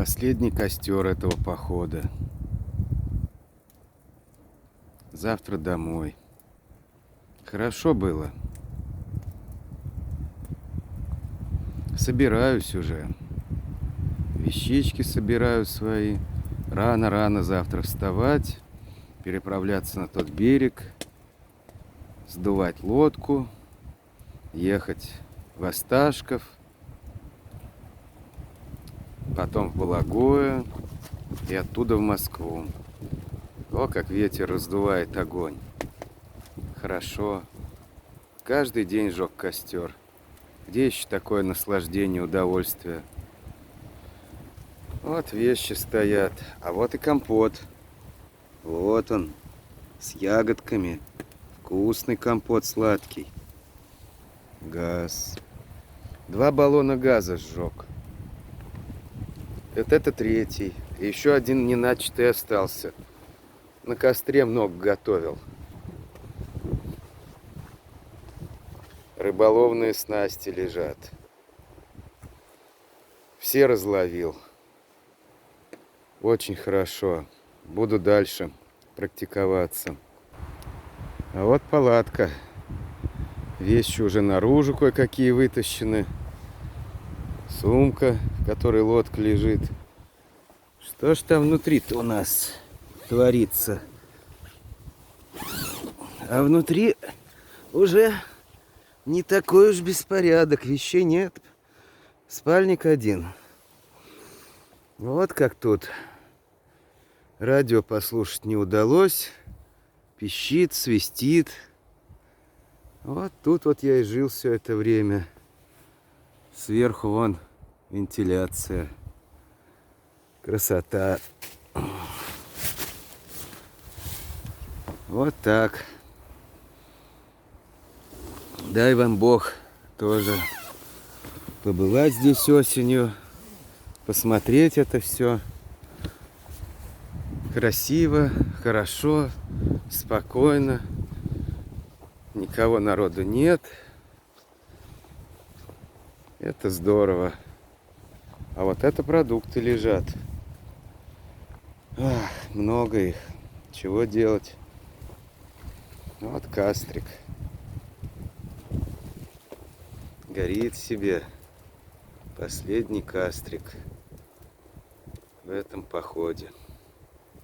Последний костер этого похода. Завтра домой. Хорошо было. Собираюсь уже. Вещички собираю свои. Рано-рано завтра вставать, переправляться на тот берег, сдувать лодку, ехать в Осташков, потом в Балагое и оттуда в Москву. О, как ветер раздувает огонь. Хорошо. Каждый день жег костер. Где еще такое наслаждение, удовольствие? Вот вещи стоят. А вот и компот. Вот он. С ягодками. Вкусный компот, сладкий. Газ. 2 баллона газа сжег. Вот это 3-й. И еще один неначатый остался. На костре много готовил. Рыболовные снасти лежат. Все разловил. Очень хорошо. Буду дальше практиковаться. А вот палатка. Вещи уже наружу кое-какие вытащены. Сумка, в которой лодка лежит. Что ж там внутри-то у нас творится? А внутри уже не такой уж беспорядок. Вещей нет. Спальник один. Вот как тут. Радио послушать не удалось. Пищит, свистит. Вот тут вот я и жил все это время. Сверху вон вентиляция. Красота. Вот так. Дай вам Бог тоже побывать здесь осенью. Посмотреть это все. Красиво, хорошо, спокойно. Никого народу нет. Это здорово. А вот это продукты лежат. Ах, много их. Чего делать? Вот кастрик. Горит себе. Последний кастрик в этом походе.